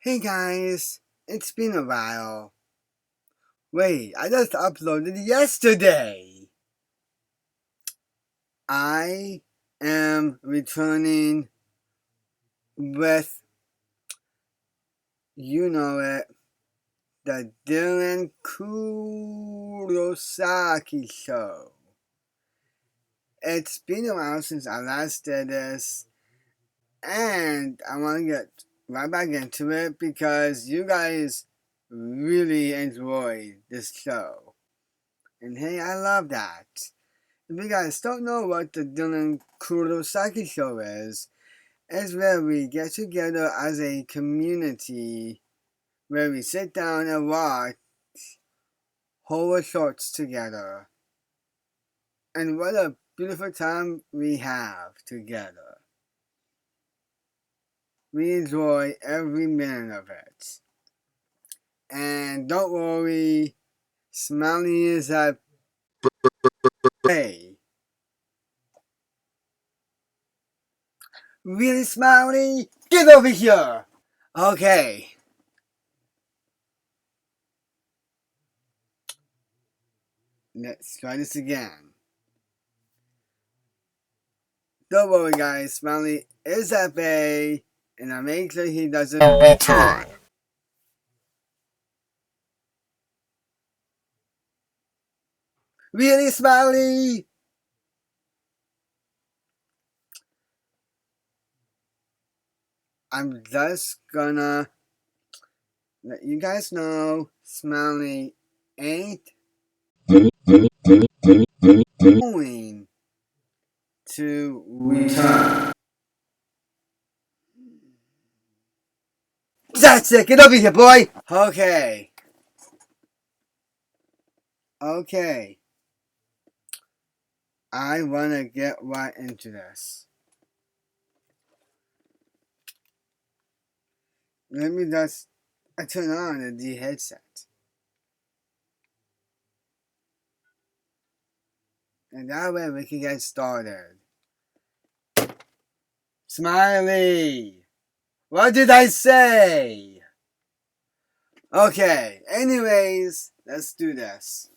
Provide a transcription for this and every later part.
Hey guys, it's been a while. Wait, I just uploaded yesterday. I am returning with, you know it, the Dylan Kurosaki show. It's been a while since I last did this, and I want to get right back into it because you guys really enjoyed this show. And hey, I love that. If you guys don't know what the Dylan Kurosaki show is, it's where we get together as a community, where we sit down and watch horror shorts together. And what a beautiful time we have together. We enjoy every minute of it. And don't worry, Smiley is at bay. Really, Smiley? Get over here! Okay. Let's try this again. Don't worry, guys. Smiley is at bay, and I'll make sure he doesn't return. Really, Smiley? I'm just gonna let you guys know Smiley ain't going to return. That's it. Get over here, boy. Okay. I wanna get right into this. Let me just turn on the headset. And that way we can get started. Smiley! What did I say? Okay, anyways, let's do this.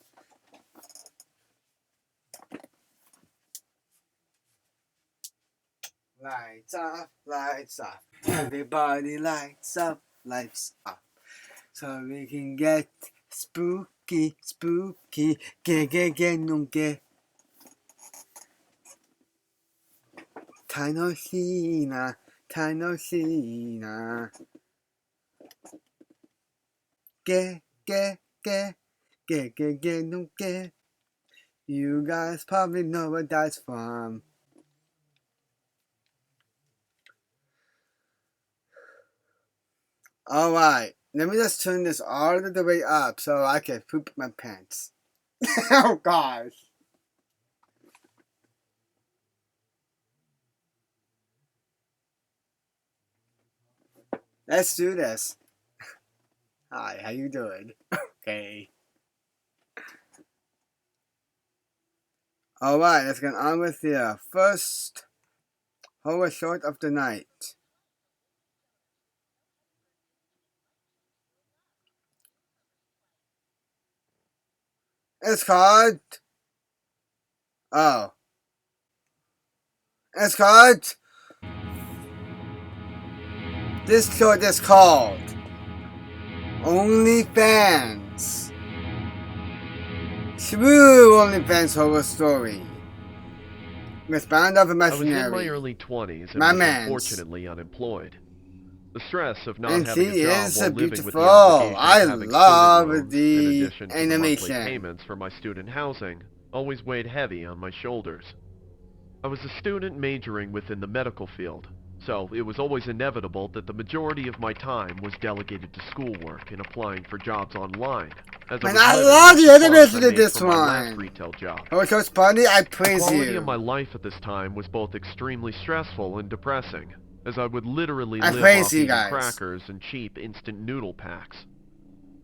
Lights off, lights off. Everybody lights up, lights off. So we can get spooky, spooky, get. 楽しいな、楽しいな。Get. You guys probably know what that's from. Alright, let me just turn this all the way up so I can poop my pants. Oh gosh. Let's do this. Hi, how you doing? Okay. Alright, let's get on with the first horror short of the night. It's called... Oh. It's called... This short is called... OnlyFans. True OnlyFans horror story. With Band of Imaginary. I was in my early 20s and was unfortunately unemployed. The stress of not having a job while living with the obligation of having student loans, in addition to the monthly payments for my student housing, always weighed heavy on my shoulders. I was a student majoring within the medical field, so it was always inevitable that the majority of my time was delegated to schoolwork and applying for jobs online. As I love the animation of this one. Retail job. Oh, so it's funny. I praise you. The quality of my life at this time was both extremely stressful and depressing, as I would literally live off eating crackers and cheap instant noodle packs.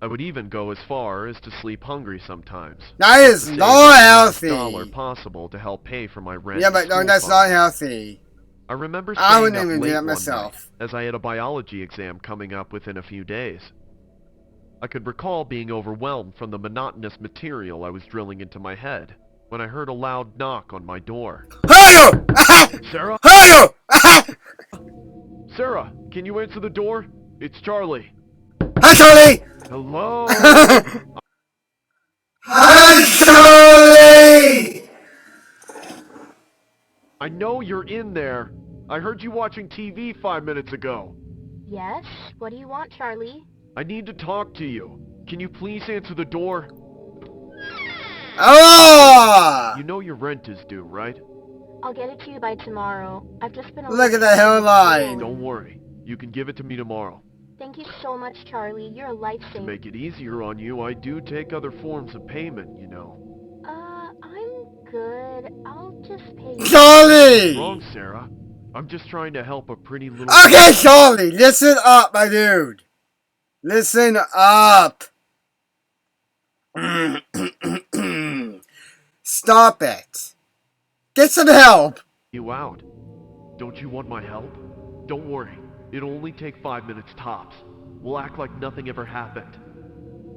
I would even go as far as to sleep hungry sometimes. That is not healthy. $1 possible to help pay for my rent. Yeah, but no, that's not healthy. I remember I staying wouldn't up even do late that one night, myself. as I had a biology exam coming up within a few days. I could recall being overwhelmed from the monotonous material I was drilling into my head when I heard a loud knock on my door. Hello! Sarah? Hello! Sarah, can you answer the door? It's Charlie. Hi, Charlie! Hello? Hi, Charlie! I know you're in there. I heard you watching TV 5 minutes ago. Yes? What do you want, Charlie? I need to talk to you. Can you please answer the door? Oh! You know your rent is due, right? I'll get it to you by tomorrow. I've just been Look at the overworked hairline. Don't worry. You can give it to me tomorrow. Thank you so much, Charlie. You're a To lifesaver. make it easier on you, I do take other forms of payment, you know. I'm good. I'll just pay you. Charlie! Wrong, Sarah. I'm just trying to help a pretty little... Okay, Charlie, listen up, my dude. Listen up. Stop it. Get some help. You out. Don't you want my help? Don't worry. It'll only take 5 minutes tops. We'll act like nothing ever happened.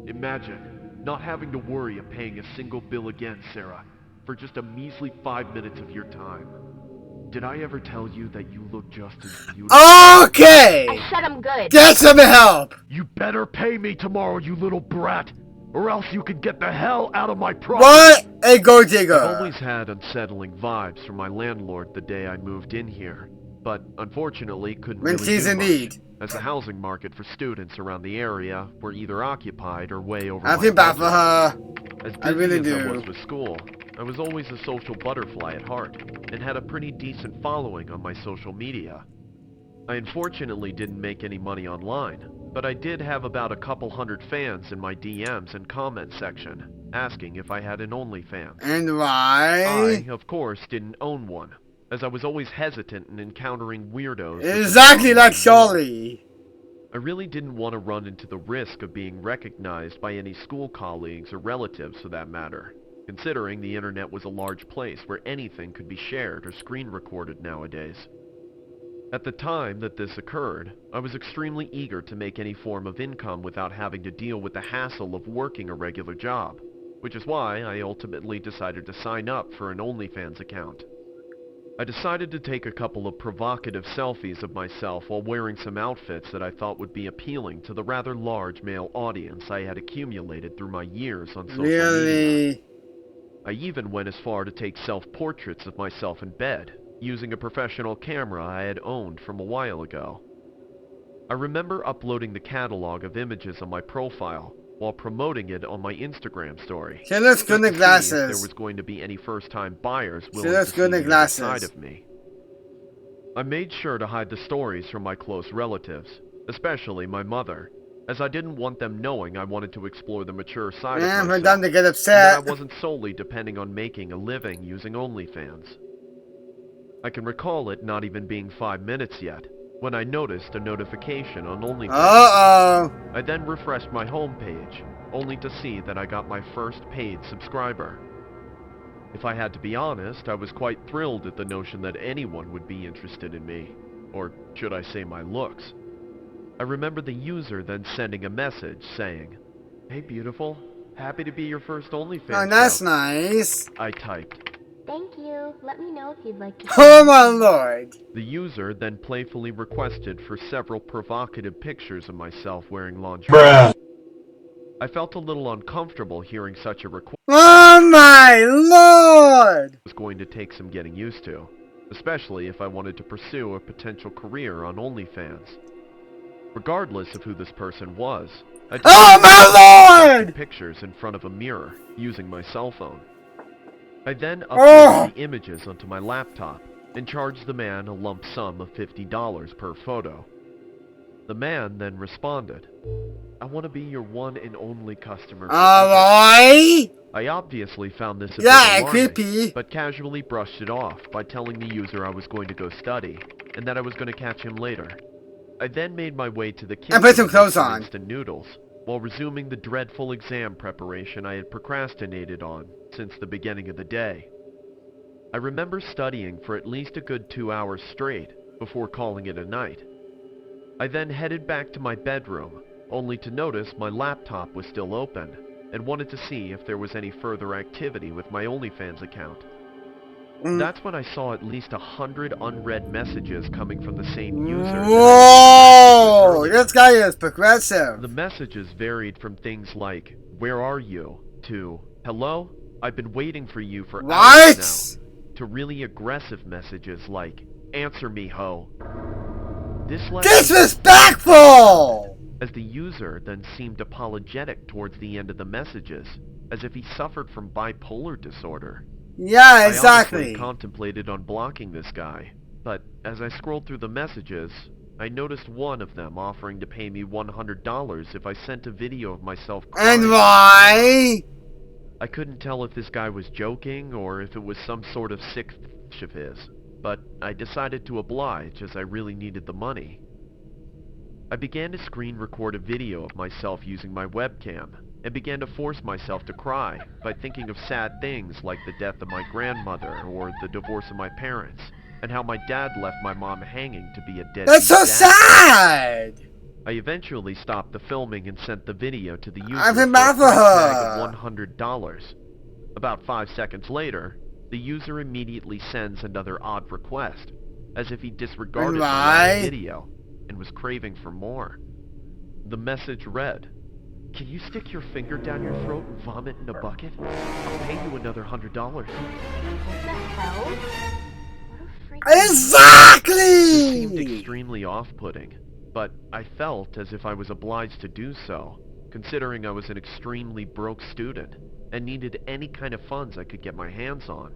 Imagine not having to worry of paying a single bill again, Sarah, for just a measly 5 minutes of your time. Did I ever tell you that you look just as beautiful? Okay. I said I'm good. Get some help. You better pay me tomorrow, you little brat, or else you can get the hell out of my property. What a gold digger. I've always had unsettling vibes from my landlord the day I moved in here, but unfortunately couldn't When really she's do in much, need. as the housing market for students around the area were either occupied or way over I my feel bad for budget. her. As busy I really as I do. was with school, I was always a social butterfly at heart, and had a pretty decent following on my social media. I unfortunately didn't make any money online, but I did have about a couple hundred fans in my DMs and comment section, asking if I had an OnlyFans. And why? I, of course, didn't own one, as I was always hesitant in encountering weirdos. Exactly like Charlie. I really didn't want to run into the risk of being recognized by any school colleagues or relatives for that matter, considering the internet was a large place where anything could be shared or screen recorded nowadays. At the time that this occurred, I was extremely eager to make any form of income without having to deal with the hassle of working a regular job, which is why I ultimately decided to sign up for an OnlyFans account. I decided to take a couple of provocative selfies of myself while wearing some outfits that I thought would be appealing to the rather large male audience I had accumulated through my years on social media. Really? I even went as far to take self-portraits of myself in bed, using a professional camera I had owned from a while ago. I remember uploading the catalog of images on my profile while promoting it on my Instagram story. She looks good in the Just to see if glasses. there was going to be any first-time buyers willing looks to good in see the the other glasses. side of me. I made sure to hide the stories from my close relatives, especially my mother, as I didn't want them knowing I wanted to explore the mature side of And myself, for them to get and that I upset. wasn't solely depending on making a living using OnlyFans. I can recall it not even being 5 minutes yet, when I noticed a notification on OnlyFans. Uh-oh. I then refreshed my homepage, only to see that I got my first paid subscriber. If I had to be honest, I was quite thrilled at the notion that anyone would be interested in me, or should I say my looks. I remember the user then sending a message saying, "Hey beautiful, happy to be your first OnlyFans Oh, that's sub." nice. I typed. Thank you. Let me know if you'd like to. Oh my lord. The user then playfully requested for several provocative pictures of myself wearing lingerie. Bruh. I felt a little uncomfortable hearing such a request. Oh my lord. Was going to take some getting used to, especially if I wanted to pursue a potential career on OnlyFans. Regardless of who this person was, I Oh my lord. pictures in front of a mirror using my cell phone. I then Oh. uploaded the images onto my laptop and charged the man a lump sum of $50 per photo. The man then responded, "I want to be your one and only customer forever." Alright. I obviously found this a Yeah, bit alarming, creepy. but casually brushed it off by telling the user I was going to go study, and that I was going to catch him later. I then made my way to the kitchen put some to make clothes some on. instant noodles, while resuming the dreadful exam preparation I had procrastinated on since the beginning of the day. I remember studying for at least a good 2 hours straight before calling it a night. I then headed back to my bedroom, only to notice my laptop was still open, and wanted to see if there was any further activity with my OnlyFans account. That's when I saw at least 100 unread messages coming from the same user. Whoa! This guy is progressive. The messages varied from things like, "Where are you?" to, "Hello? I've been waiting for you for hours now," to really aggressive messages like, "Answer me, ho." This left disrespectful! As the user then seemed apologetic towards the end of the messages, as if he suffered from bipolar disorder. Yeah, exactly. I honestly contemplated on blocking this guy, but as I scrolled through the messages, I noticed one of them offering to pay me $100 if I sent a video of myself crying. And why? I couldn't tell if this guy was joking or if it was some sort of sick of his, but I decided to oblige as I really needed the money. I began to screen record a video of myself using my webcam, and began to force myself to cry by thinking of sad things like the death of my grandmother or the divorce of my parents, and how my dad left my mom hanging to be a dead. That's so sad! I eventually stopped the filming and sent the video to the user I feel for bad a for price tag her. of $100. About 5 seconds later, the user immediately sends another odd request, as if he disregarded my last video and was craving for more. The message read, "Can you stick your finger down your throat and vomit in a bucket? I'll pay you another $100. What the hell? What a freaking... Exactly! It seemed extremely off-putting, but I felt as if I was obliged to do so, considering I was an extremely broke student and needed any kind of funds I could get my hands on.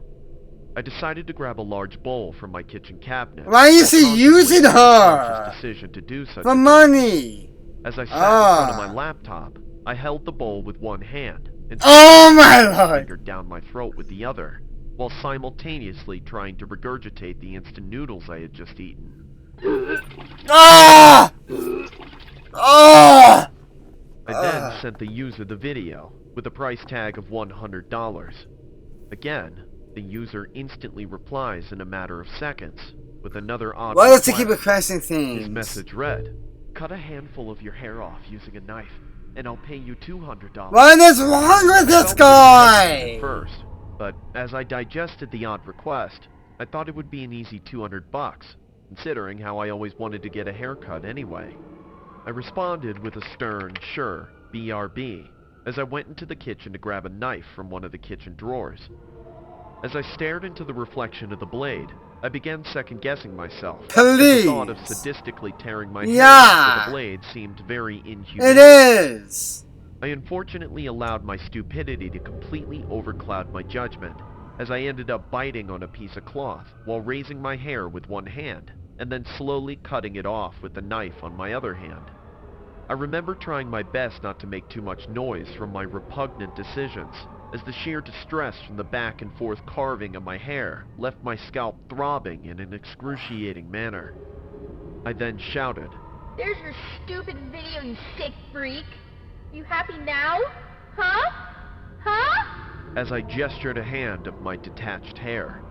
I decided to grab a large bowl from my kitchen cabinet. Why is he using her? Decision to do such for money. As I sat in front of my laptop, I held the bowl with one hand and my fingered down my throat with the other, while simultaneously trying to regurgitate the instant noodles I had just eaten. Ah! Ah! I then sent the user the video with a price tag of $100. Again, the user instantly replies in a matter of seconds with another odd Why does he keep request. requesting things? His message read, "Cut a handful of your hair off using a knife, and I'll pay you $200. What is wrong with this guy? First, but as I digested the odd request, I thought it would be an easy $200, considering how I always wanted to get a haircut anyway. I responded with a stern, "Sure, BRB," as I went into the kitchen to grab a knife from one of the kitchen drawers. As I stared into the reflection of the blade, I began second-guessing myself. Please. The thought of sadistically tearing my hair off with the blade seemed very inhumane. It is! I unfortunately allowed my stupidity to completely overcloud my judgment, as I ended up biting on a piece of cloth while raising my hair with one hand, and then slowly cutting it off with the knife on my other hand. I remember trying my best not to make too much noise from my repugnant decisions, as the sheer distress from the back and forth carving of my hair left my scalp throbbing in an excruciating manner. I then shouted, "There's your stupid video, you sick freak! You happy now? Huh? Huh?" as I gestured a hand of my detached hair.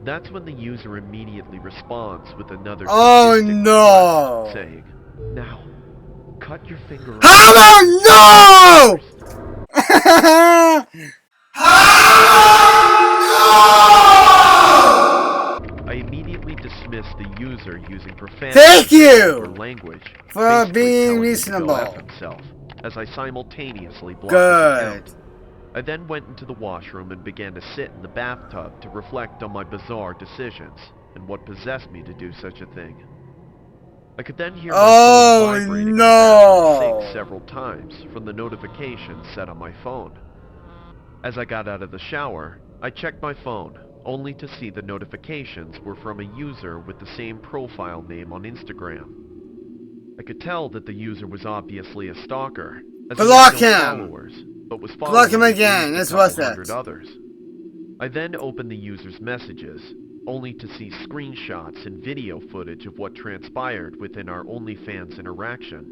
That's when the user immediately responds with another no! request, saying, "Now, cut your finger off." No! I immediately dismissed the user using profanity Thank you language for being telling him to reasonable. go F himself, as I simultaneously blocked Good. his account. I then went into the washroom and began to sit in the bathtub to reflect on my bizarre decisions and what possessed me to do such a thing. I could then hear my phone vibrating in the bathroom sink several times from the notifications set on my phone. As I got out of the shower, I checked my phone, only to see the notifications were from a user with the same profile name on Instagram. I could tell that the user was obviously a stalker, as he Block had no him! followers, but was following Block him at again, least that's a what's couple that. hundred others. I then opened the user's messages, only to see screenshots and video footage of what transpired within our OnlyFans interaction.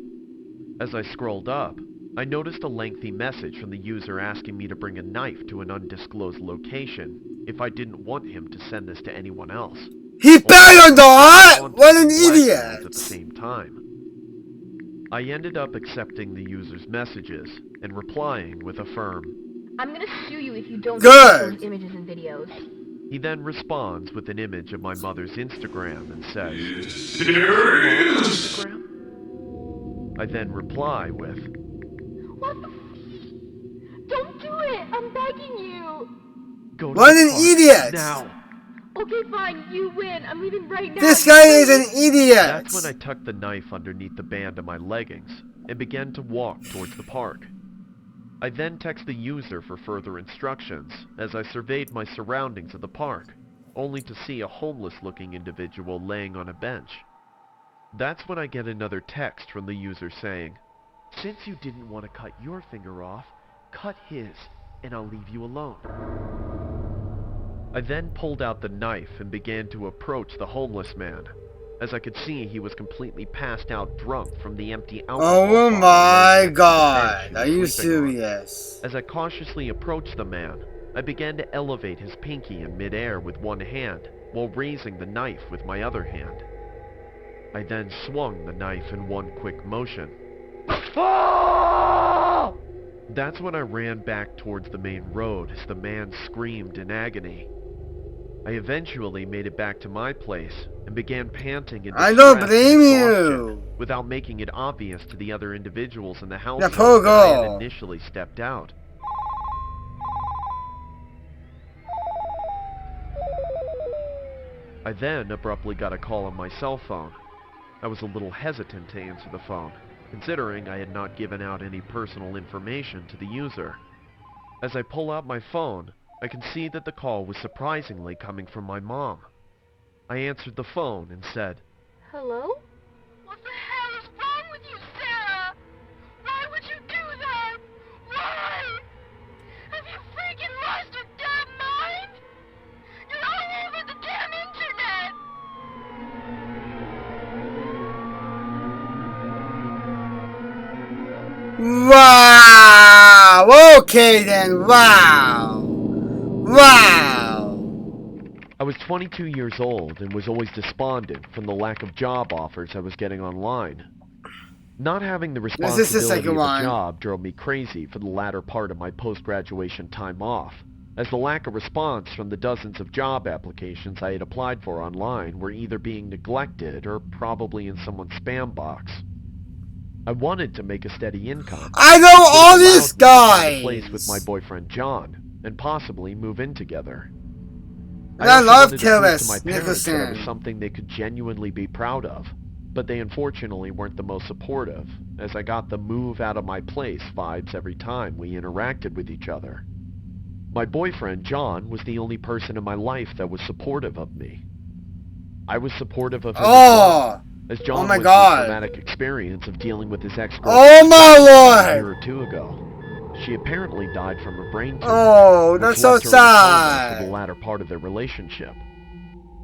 As I scrolled up, I noticed a lengthy message from the user asking me to bring a knife to an undisclosed location, if I didn't want him to send this to anyone else. He better not! What an At the idiot! same time. I ended up accepting the user's messages and replying with a firm, I'm gonna sue you if you don't Good. delete those images and videos. He then responds with an image of my mother's Instagram and says, Serious? Instagram? I then reply with, What the Don't do it! I'm begging you! Go to What the an park idiot! now! Okay, fine, you win. I'm leaving right now. This guy is an idiot! That's when I tucked the knife underneath the band of my leggings and began to walk towards the park. I then text the user for further instructions as I surveyed my surroundings of the park, only to see a homeless-looking individual laying on a bench. That's when I get another text from the user saying, "Since you didn't want to cut your finger off, cut his, and I'll leave you alone." I then pulled out the knife and began to approach the homeless man. As I could see, he was completely passed out drunk from the empty alcohol Oh bottle my next to the god, bench he are was you sleeping on. serious? As I cautiously approached the man, I began to elevate his pinky in midair with one hand, while raising the knife with my other hand. I then swung the knife in one quick motion. Ah! That's when I ran back towards the main road as the man screamed in agony. I eventually made it back to my place and began panting in I don't distress blame and exhaustion, you. without making it obvious to the other individuals in the The household poor that I had girl. initially stepped out. I then abruptly got a call on my cell phone. I was a little hesitant to answer the phone, considering I had not given out any personal information to the user. As I pull out my phone, I can see that the call was surprisingly coming from my mom. I answered the phone and said, Hello? What the hell is wrong with you, Sarah? Why would you do that? Why? Have you freaking lost your damn mind? You're all over the damn internet! Wow! Okay then, wow! Wow! I was 22 years old and was always despondent from the lack of job offers I was getting online. Not having the This is the responsibility second of a one. job drove me crazy for the latter part of my post-graduation time off, as the lack of response from the dozens of job applications I had applied for online were either being neglected or probably in someone's spam box. I wanted to make a steady income. I know which all would have these allowed me to find a place with guys! my boyfriend John, and possibly move in together. And I also love wanted to prove to Tillis my parents that I was Nicholson. something they could genuinely be proud of, but they unfortunately weren't the most supportive, as I got the move out of my place vibes every time we interacted with each other. My boyfriend John was the only person in my life that was supportive of me. I was supportive of him as well, as John Oh my went God. through a traumatic experience of dealing with his ex-girlfriend Oh my a year lord! or two ago. She apparently died from a brain tumor, Oh, which that's so left her in a coma for the sad. latter part of their relationship.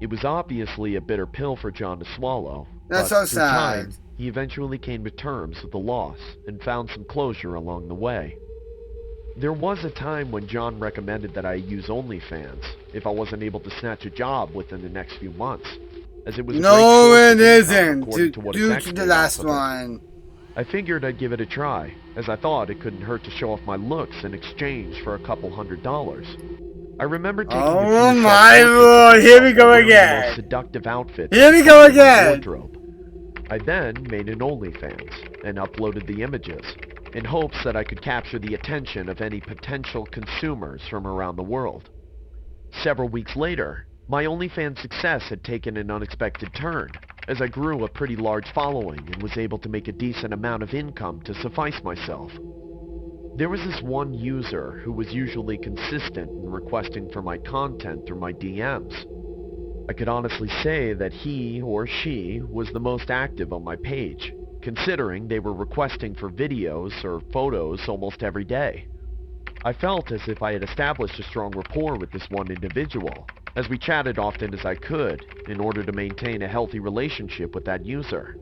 It was obviously a bitter pill for John to swallow, That's but so through time, sad. he eventually came to terms with the loss and found some closure along the way. There was a time when John recommended that I use OnlyFans if I wasn't able to snatch a job within the next few months, as it was a great No, source it of income isn't. according to what his Due ex to the made last off of it. one. I figured I'd give it a try, as I thought it couldn't hurt to show off my looks in exchange for a couple $100s. I remember taking a Oh few my self-portraits of lord, here we myself go while wearing the again. most seductive outfits Here we I go could find in my again. wardrobe. I then made an OnlyFans and uploaded the images, in hopes that I could capture the attention of any potential consumers from around the world. Several weeks later, my OnlyFans success had taken an unexpected turn, as I grew a pretty large following and was able to make a decent amount of income to suffice myself. There was this one user who was usually consistent in requesting for my content through my DMs. I could honestly say that he or she was the most active on my page, considering they were requesting for videos or photos almost every day. I felt as if I had established a strong rapport with this one individual, as we chatted often as I could in order to maintain a healthy relationship with that user.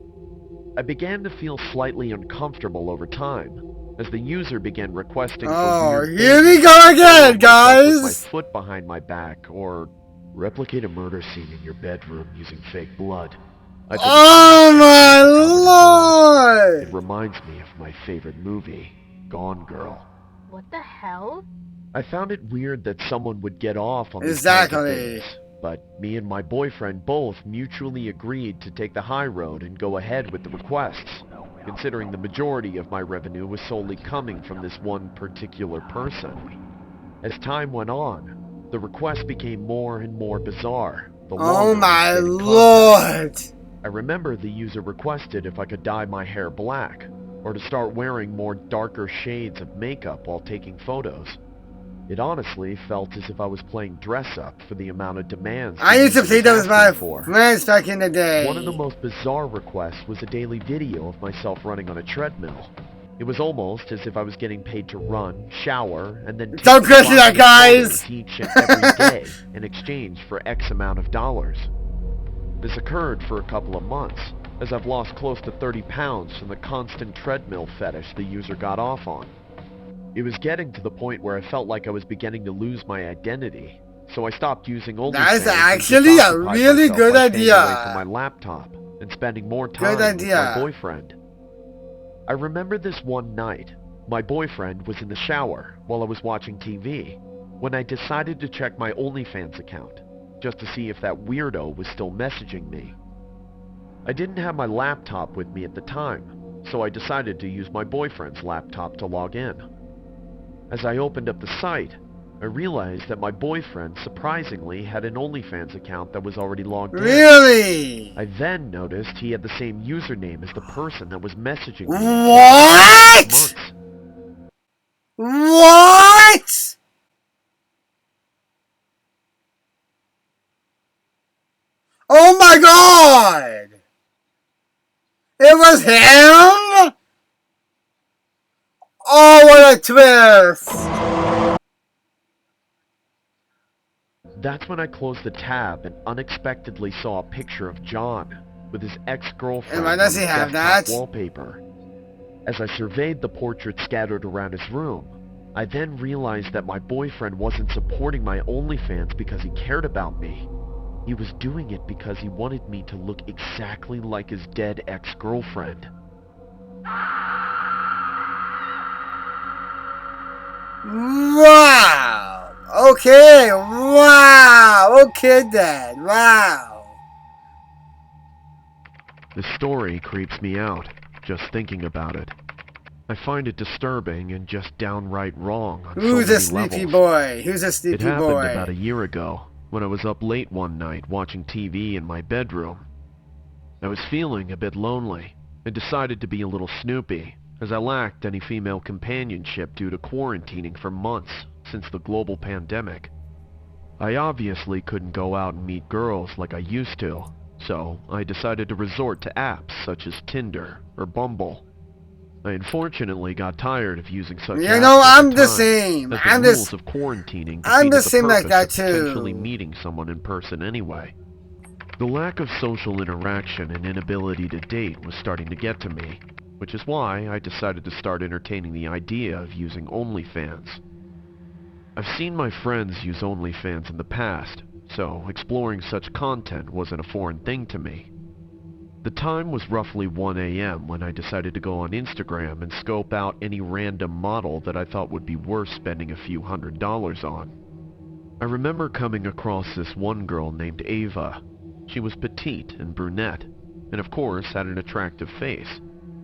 I began to feel slightly uncomfortable over time, as the user began requesting for Oh, weird here things, we go again, with guys! my foot behind my back, or replicate a murder scene in your bedroom using fake blood. I took Oh my It lord! reminds me of my favorite movie, Gone Girl. What the hell? I found it weird that someone would get off on these kinds of Exactly. things, but me and my boyfriend both mutually agreed to take the high road and go ahead with the requests, considering the majority of my revenue was solely coming from this one particular person. As time went on, the requests became more and more bizarre. The Oh longer we my stayed in lord! contact. I remember the user requested if I could dye my hair black, or to start wearing more darker shades of makeup while taking photos. It honestly felt as if I was playing dress-up for the amount of demands I used to play those with my friends back in the day. One of the most bizarre requests was a daily video of myself running on a treadmill. It was almost as if I was getting paid to run, shower, and then Don't question that, guys! each and every day in exchange for X amount of dollars. This occurred for a couple of months, as I've lost close to 30 pounds from the constant treadmill fetish the user got off on. It was getting to the point where I felt like I was beginning to lose my identity, so I stopped using OnlyFans. That's actually a really good idea. Away from my laptop and spending more time with my boyfriend. I remember this one night, my boyfriend was in the shower while I was watching TV, when I decided to check my OnlyFans account, just to see if that weirdo was still messaging me. I didn't have my laptop with me at the time, so I decided to use my boyfriend's laptop to log in. As I opened up the site, I realized that my boyfriend surprisingly had an OnlyFans account that was already logged in. Really? I then noticed he had the same username as the person that was messaging me. What? What? Oh my god! It was him? Oh, what a twist! That's when I closed the tab and unexpectedly saw a picture of John with his ex-girlfriend And why does on he his have desktop that? wallpaper. As I surveyed the portrait scattered around his room, I then realized that my boyfriend wasn't supporting my OnlyFans because he cared about me. He was doing it because he wanted me to look exactly like his dead ex-girlfriend. Wow! Okay, wow! Okay then, wow! The story creeps me out, just thinking about it. I find it disturbing and just downright wrong on Who's so a many sleepy levels. boy? Who's a It sleepy happened boy? about a year ago, when I was up late one night watching TV in my bedroom. I was feeling a bit lonely, and decided to be a little snoopy, as I lacked any female companionship due to quarantining for months since the global pandemic. I obviously couldn't go out and meet girls like I used to, so I decided to resort to apps such as Tinder or Bumble. I unfortunately got tired of using such apps. You know, I'm the time, same. as I'm the the rules of quarantining I'm the defeated same like purpose that of too. potentially meeting someone in person anyway. The lack of social interaction and inability to date was starting to get to me, which is why I decided to start entertaining the idea of using OnlyFans. I've seen my friends use OnlyFans in the past, so exploring such content wasn't a foreign thing to me. The time was roughly 1 a.m. when I decided to go on Instagram and scope out any random model that I thought would be worth spending a few $100s on. I remember coming across this one girl named Ava. She was petite and brunette, and of course had an attractive face,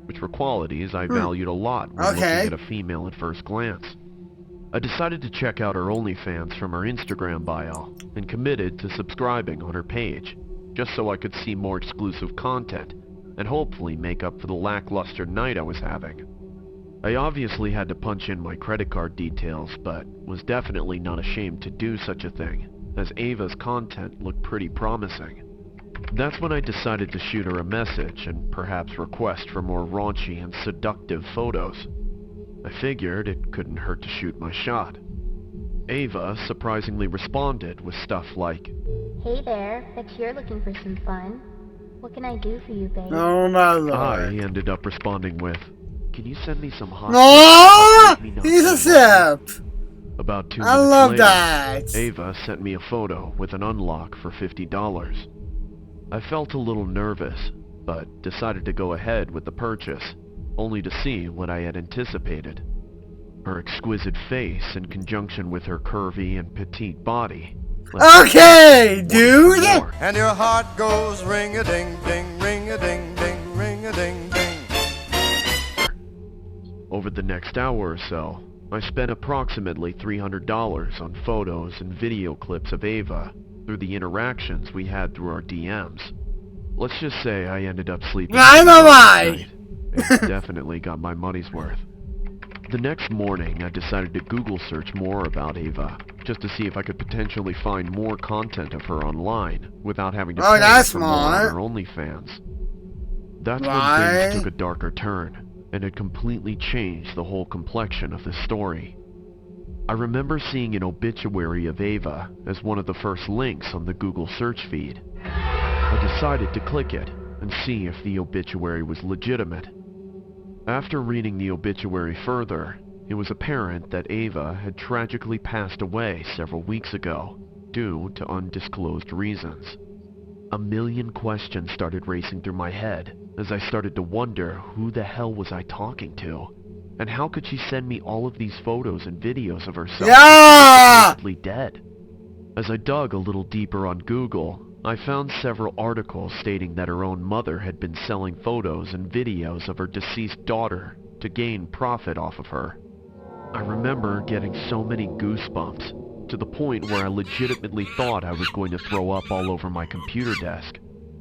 which were qualities I valued a lot when looking at a female at first glance. I decided to check out her OnlyFans from her Instagram bio, and committed to subscribing on her page, just so I could see more exclusive content, and hopefully make up for the lackluster night I was having. I obviously had to punch in my credit card details, but was definitely not ashamed to do such a thing, as Ava's content looked pretty promising. That's when I decided to shoot her a message and perhaps request for more raunchy and seductive photos. I figured it couldn't hurt to shoot my shot. Ava surprisingly responded with stuff like, Hey there, bet you're looking for some fun. What can I do for you, babe? Oh my lord. I ended up responding with, can you send me some hot No, pics? he's a sip. About 2 I minutes love later, that. Ava sent me a photo with an unlock for $50. I felt a little nervous, but decided to go ahead with the purchase, only to see what I had anticipated. Her exquisite face in conjunction with her curvy and petite body. Okay, dude. And your heart goes ring-a-ding-ding, ring-a-ding-ding, ring-a-ding-ding. Over the next hour or so, I spent approximately $300 on photos and video clips of Ava through the interactions we had through our DMs. Let's just say I ended up sleeping I'm that alright. night, and definitely got my money's worth. The next morning, I decided to Google search more about Ava, just to see if I could potentially find more content of her online without having to pay that's for more on smart. her OnlyFans. That's Why? when things took a darker turn, and it completely changed the whole complexion of the story. I remember seeing an obituary of Ava as one of the first links on the Google search feed. I decided to click it and see if the obituary was legitimate. After reading the obituary further, it was apparent that Ava had tragically passed away several weeks ago, due to undisclosed reasons. A million questions started racing through my head as I started to wonder who the hell was I talking to, and how could she send me all of these photos and videos of herself supposedly dead? As I dug a little deeper on Google, I found several articles stating that her own mother had been selling photos and videos of her deceased daughter to gain profit off of her. I remember getting so many goosebumps, to the point where I legitimately thought I was going to throw up all over my computer desk.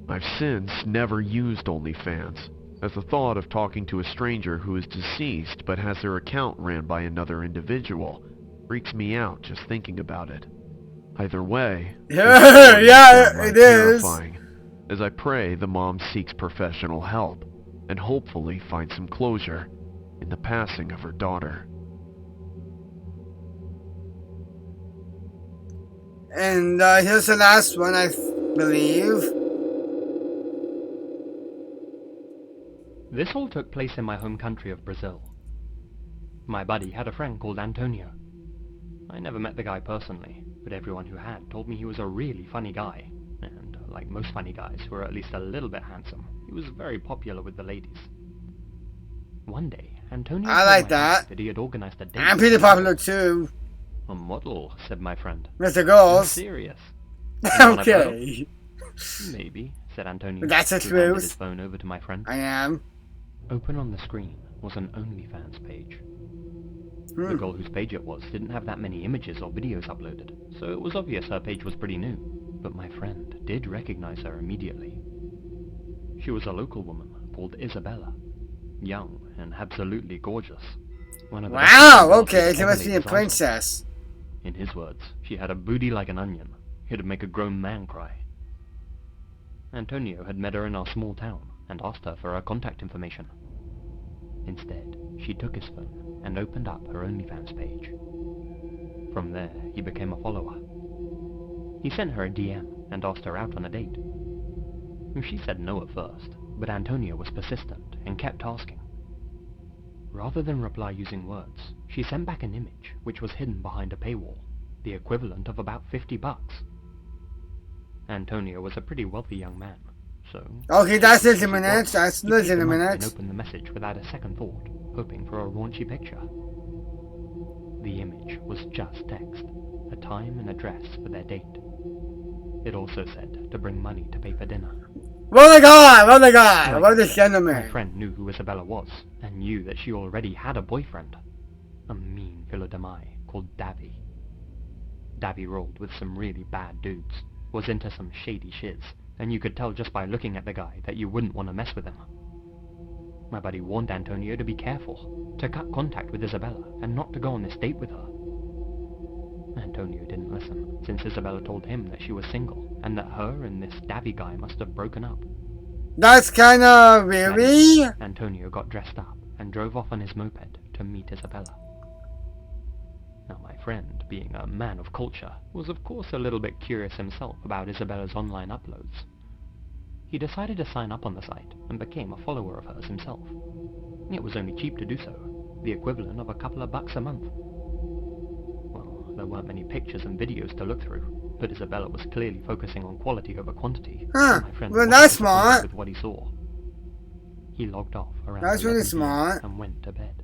I've since never used OnlyFans, as the thought of talking to a stranger who is deceased but has their account ran by another individual freaks me out just thinking about it. Either way, Yeah, it is. terrifying, as I pray the mom seeks professional help and hopefully finds some closure in the passing of her daughter. And here's the last one, I believe. This all took place in my home country of Brazil. My buddy had a friend called Antonio. I never met the guy personally, but everyone who had told me he was a really funny guy, and like most funny guys who are at least a little bit handsome, he was very popular with the ladies. One day, Antonio I told like my that. friend that he had organized a date. I'm pretty popular too. A model, said my friend. Mr. I'm Girls. serious. You want a photo? Okay. Maybe, said Antonio. That's the who handed truth. his phone over to my friend. I am. Open on the screen was an OnlyFans page. The girl whose page it was didn't have that many images or videos uploaded, so it was obvious her page was pretty new, but my friend did recognize her immediately. She was a local woman called Isabella, young and absolutely gorgeous. One of the best Wow, girls okay, he'd she ever must be laid a his eyes on. princess. In his words, she had a booty like an onion. It'd make a grown man cry. Antonio had met her in our small town and asked her for her contact information. Instead, she took his phone and opened up her OnlyFans page. From there, he became a follower. He sent her a DM and asked her out on a date. She said no at first, but Antonio was persistent and kept asking. Rather than reply using words, she sent back an image which was hidden behind a paywall, the equivalent of about $50. Antonio was a pretty wealthy young man, so... Okay, that's legitimate. He That's picked him up and legitimate. opened the message without a second thought, hoping for a raunchy picture. The image was just text, a time and address for their date. It also said to bring money to pay for dinner. What a guy! What a guy! Like What I a said, gentleman! My friend knew who Isabella was, and knew that she already had a boyfriend. A mean filo de mai called Davy. Davy rolled with some really bad dudes, was into some shady shiz, and you could tell just by looking at the guy that you wouldn't want to mess with him. My buddy warned Antonio to be careful, to cut contact with Isabella, and not to go on this date with her. Antonio didn't listen, since Isabella told him that she was single, and that her and this Davy guy must have broken up. That's kinda weary. Antonio got dressed up and drove off on his moped to meet Isabella. Now my friend, being a man of culture, was of course a little bit curious himself about Isabella's online uploads. He decided to sign up on the site and became a follower of hers himself. It was only cheap to do so, the equivalent of a couple of bucks a month. Well, there weren't many pictures and videos to look through, but Isabella was clearly focusing on quality over quantity, Huh. and my friend Well, wasn't that's disappointed smart. with what he saw. He logged off around That's 11 really p.m. smart. and went to bed.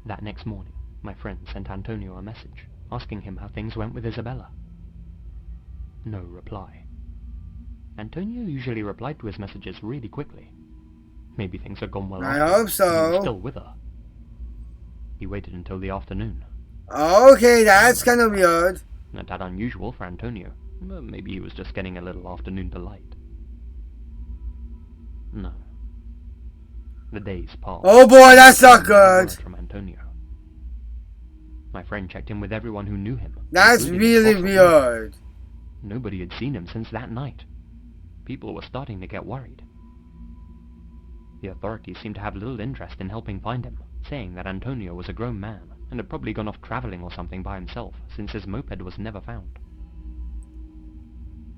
That next morning, my friend sent Antonio a message, asking him how things went with Isabella. No reply. Antonio usually replied to his messages really quickly. Maybe things had gone well I after hope all, and he was so. still with her. He waited until the afternoon. Okay, that's kind of weird. Not that unusual for Antonio, but maybe he was just getting a little afternoon delight. No. The days passed. Oh boy, that's not No word good. from Antonio. My friend checked in with everyone who knew him. That's including his really boss at work. weird. Nobody had seen him since that night. People were starting to get worried. The authorities seemed to have little interest in helping find him, saying that Antonio was a grown man and had probably gone off traveling or something by himself since his moped was never found.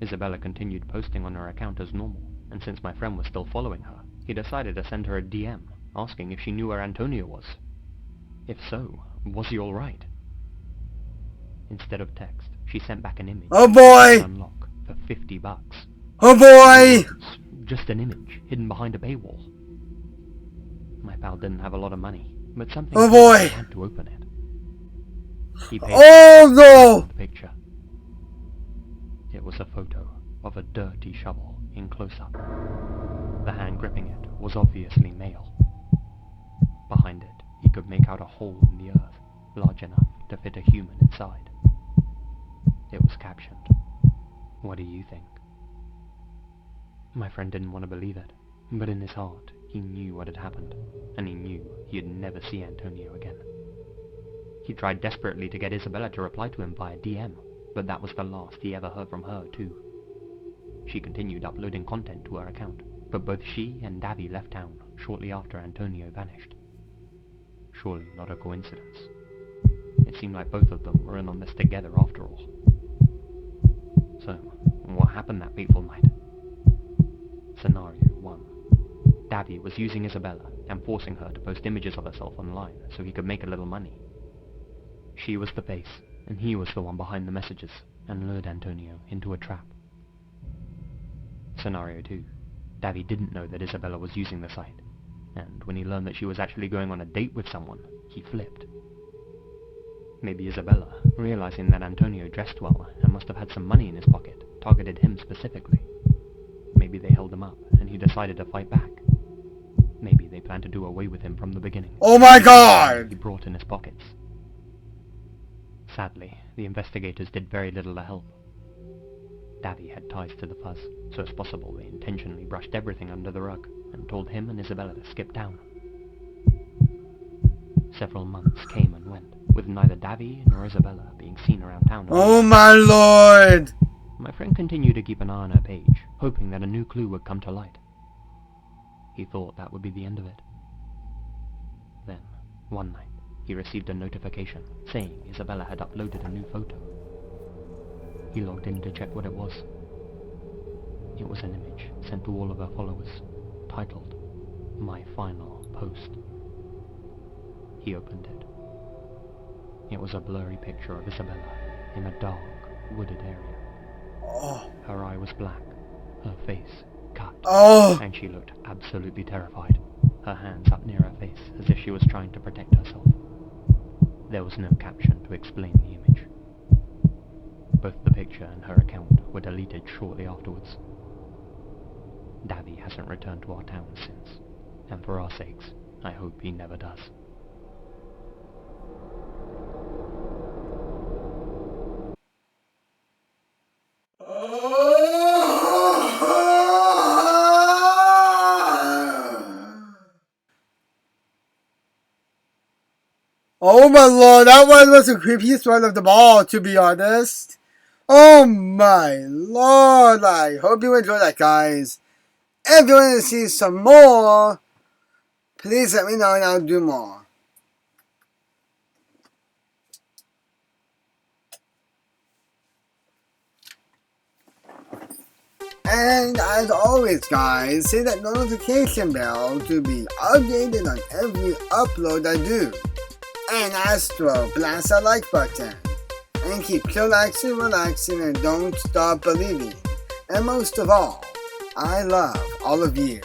Isabella continued posting on her account as normal, and since my friend was still following her, he decided to send her a DM, asking if she knew where Antonio was. If so, was he alright? Instead of text, she sent back an image Oh she boy! could unlock for $50. Oh boy! Just an image hidden behind a paywall. My pal didn't have a lot of money, but something Oh told him he boy! had to open it. He paid Oh no! the picture. It was a photo of a dirty shovel in close-up. The hand gripping it was obviously male. Behind it, he could make out a hole in the earth, large enough to fit a human inside. It was captioned, "What do you think?" My friend didn't want to believe it, but in his heart, he knew what had happened, and he knew he'd never see Antonio again. He tried desperately to get Isabella to reply to him via DM, but that was the last he ever heard from her, too. She continued uploading content to her account, but both she and Davy left town shortly after Antonio vanished. Surely not a coincidence. It seemed like both of them were in on this together after all. So, what happened that fateful night? Scenario 1. Davy was using Isabella and forcing her to post images of herself online so he could make a little money. She was the face, and he was the one behind the messages, and lured Antonio into a trap. Scenario 2. Davy didn't know that Isabella was using the site, and when he learned that she was actually going on a date with someone, he flipped. Maybe Isabella, realizing that Antonio dressed well and must have had some money in his pocket, targeted him specifically. Maybe they held him up, and he decided to fight back. Maybe they planned to do away with him from the beginning. Oh my god! He brought in his pockets. Sadly, the investigators did very little to help. Davy had ties to the fuzz, so it's possible they intentionally brushed everything under the rug and told him and Isabella to skip town. Several months came and went, with neither Davy nor Isabella being seen around town. Oh my lord! My friend continued to keep an eye on her page, hoping that a new clue would come to light. He thought that would be the end of it. Then, one night, he received a notification saying Isabella had uploaded a new photo. He logged in to check what it was. It was an image sent to all of her followers, titled, "My Final Post." He opened it. It was a blurry picture of Isabella in a dark, wooded area. Oh. Her eye was black, her face cut, Oh. and she looked absolutely terrified, her hands up near her face as if she was trying to protect herself. There was no caption to explain the image. Both the picture and her account were deleted shortly afterwards. Davy hasn't returned to our town since, and for our sakes, I hope he never does. Oh my lord, that one was the creepiest one of them all, to be honest. Oh my lord, I hope you enjoyed that, guys. If you want to see some more, please let me know and I'll do more. And as always guys, hit that notification bell to be updated on every upload I do. And Astro, blast that like button. And keep chillaxing, relaxing, and don't stop believing. And most of all, I love all of you.